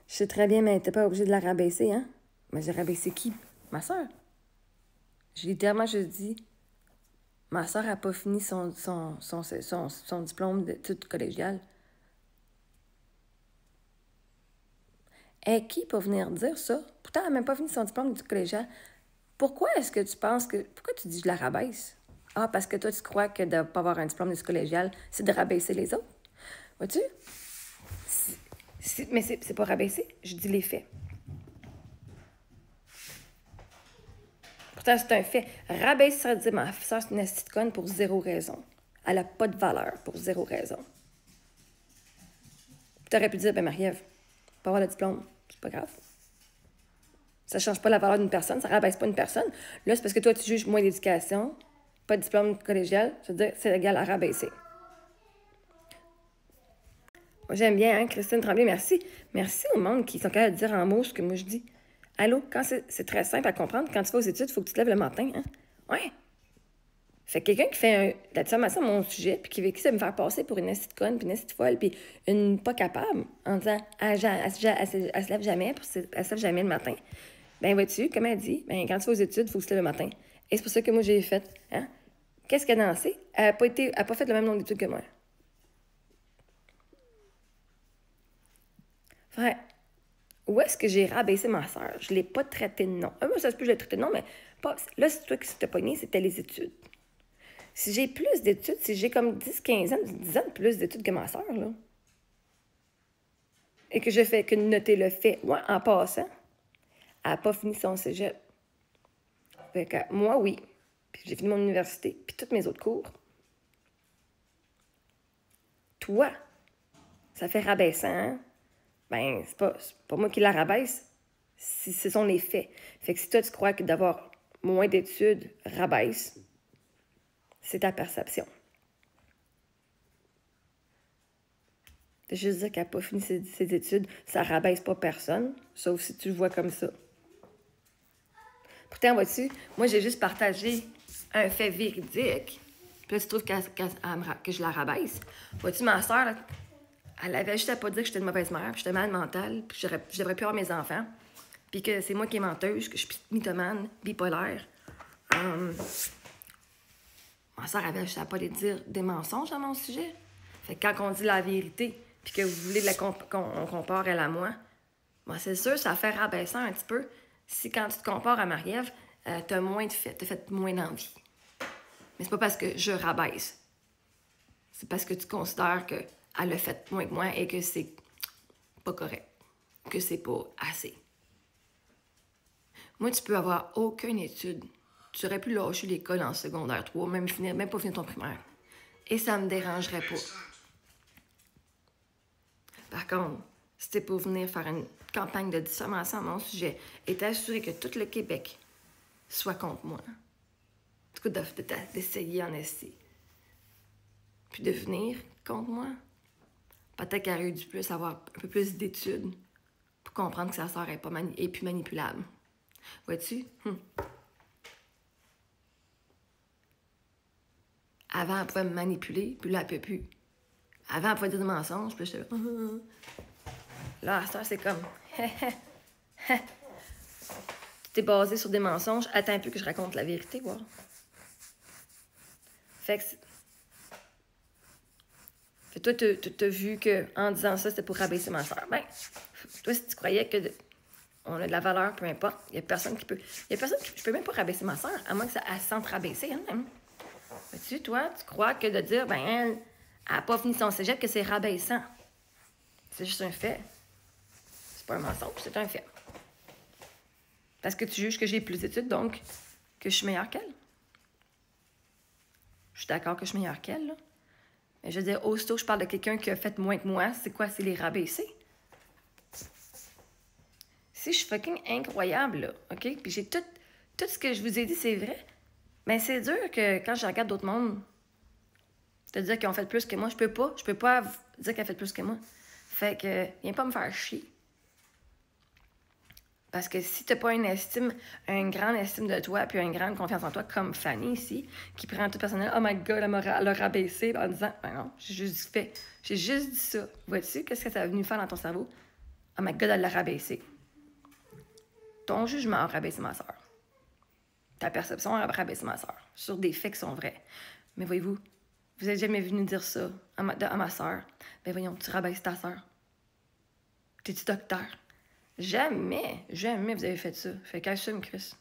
Je sais très bien, mais t'es pas obligé de la rabaisser, hein? Mais j'ai rabaissé qui? Ma soeur. J'ai littéralement juste dit, ma soeur a pas fini son diplôme d'études collégiales. Et qui peut venir dire ça? Pourtant, elle n'a même pas fini son diplôme d'études collégiales. Pourquoi est-ce que tu penses que... Pourquoi tu dis que je la rabaisse? Ah, parce que toi, tu crois que de ne pas avoir un diplôme d'études collégiales, c'est de rabaisser les autres? Vois-tu? Mais c'est pas rabaisser, je dis les faits. Pourtant, c'est un fait. Rabaisser, ça veut dire ma soeur, c'est une astuce conne pour zéro raison. Elle n'a pas de valeur pour zéro raison. Tu aurais pu dire, ben Marie-Ève, pas avoir le diplôme, c'est pas grave. Ça change pas la valeur d'une personne, ça rabaisse pas une personne. Là, c'est parce que toi, tu juges moins d'éducation, pas de diplôme collégial, ça veut dire que c'est égal à rabaisser. Moi, j'aime bien, hein, Christine Tremblay, merci. Merci au monde qui sont capables de dire en mots ce que moi je dis. Allô, quand c'est très simple à comprendre, quand tu vas aux études, il faut que tu te lèves le matin, hein? Ouais. Fait que quelqu'un qui fait la diffamation à mon sujet, puis qui essaie de me faire passer pour une acide conne, puis une acide folle, puis une pas capable, en disant elle se lève jamais, elle se lève jamais le matin. Ben, vois-tu, comme elle dit, ben, quand tu vas aux études, il faut que tu te lèves le matin. Et c'est pour ça que moi, j'ai fait. Hein? Qu'est-ce qu'elle a dansé? Elle n'a pas fait le même nombre d'études que moi. Fait, où est-ce que j'ai rabaissé ma soeur? Je ne l'ai pas traité de nom. Moi, ça se peut que je l'ai traité de nom, mais pas, là, c'est toi qui t'es pogné, c'était les études. Si j'ai plus d'études, si j'ai comme 10, 15 ans, 10 ans de plus d'études que ma soeur, là, et que je fais que noter le fait, ouais, en passant, elle n'a pas fini son cégep. Fait que moi, oui. Puis j'ai fini mon université, puis tous mes autres cours. Toi, ça fait rabaissant, hein? Ben, c'est pas moi qui la rabaisse, ce sont les faits. Fait que si toi, tu crois que d'avoir moins d'études rabaisse, c'est ta perception. De juste dire qu'elle n'a pas fini ses études, ça rabaisse pas personne, sauf si tu le vois comme ça. Pourtant, vois-tu, moi, j'ai juste partagé un fait véridique. Puis là, tu trouves que je la rabaisse. Vois-tu, ma soeur, là, elle avait juste à pas dire que j'étais une mauvaise mère, puis j'étais malade mentale, puis je devrais plus avoir mes enfants, puis que c'est moi qui est menteuse, que je suis mythomane, bipolaire. Ma soeur avait juste à pas les dire des mensonges à mon sujet. Fait que quand on dit la vérité, puis que vous voulez qu'on compare elle à moi, bon, c'est sûr, ça fait rabaissant un petit peu si quand tu te compares à Marie-Ève, t'as fait moins d'envie. Mais c'est pas parce que je rabaisse. C'est parce que tu considères qu'elle a fait moins que moi et que c'est pas correct. Que c'est pas assez. Moi, tu peux avoir aucune étude. Tu aurais pu lâcher l'école en secondaire 3, même pas finir ton primaire. Et ça me dérangerait pas. Par contre, si t'es pour venir faire une campagne de diffamation à mon sujet et t'assurer que tout le Québec soit contre moi, du coup, d'essayer en essayer, puis de venir contre moi, peut-être qu'elle aurait dû plus avoir un peu plus d'études pour comprendre que sa sœur est plus manipulable. Vois-tu? Avant, elle pouvait me manipuler, puis là, elle peut plus. Avant, elle pouvait dire des mensonges, puis j'étais là... Là, la sœur, c'est comme... Tu t'es basé sur des mensonges, attends un peu que je raconte la vérité, voir. Fait que toi, t'as vu qu'en disant ça, c'était pour rabaisser ma soeur. Ben, toi, si tu croyais que on a de la valeur, peu importe, il y a personne qui peut... Je peux même pas rabaisser ma soeur, à moins que ça elle se sente rabaisser elle-même. Vois-tu, toi, tu crois que de dire, ben, elle n'a pas fini son cégep, que c'est rabaissant. C'est juste un fait. C'est pas un mensonge, c'est un fait. Parce que tu juges que j'ai plus d'études, donc que je suis meilleure qu'elle. Je suis d'accord que je suis meilleure qu'elle, là. Mais je veux dire, aussitôt je parle de quelqu'un qui a fait moins que moi, c'est quoi? C'est les rabaisser. Si je suis fucking incroyable, là, OK? Puis j'ai tout ce que je vous ai dit, c'est vrai. Mais c'est dur que quand je regarde d'autres mondes, te dire qu'ils ont fait plus que moi, je peux pas dire qu'elle a fait plus que moi. Fait que, viens pas me faire chier. Parce que si t'as pas une grande estime de toi, puis une grande confiance en toi, comme Fanny ici, qui prend tout personnel, oh my god, elle l'a rabaissé, en disant, ben non, j'ai juste dit ça. Vois-tu, qu'est-ce que ça a venu faire dans ton cerveau? Oh my God, elle l'a rabaissé. Ton jugement a rabaissé ma sœur. Ta perception a rabaissé ma sœur. Sur des faits qui sont vrais. Mais voyez-vous, vous n'êtes jamais venu dire ça à ma sœur. Ben voyons, tu rabaisses ta sœur. T'es-tu docteur? Jamais vous avez fait ça. Fait qu'assume, Chris.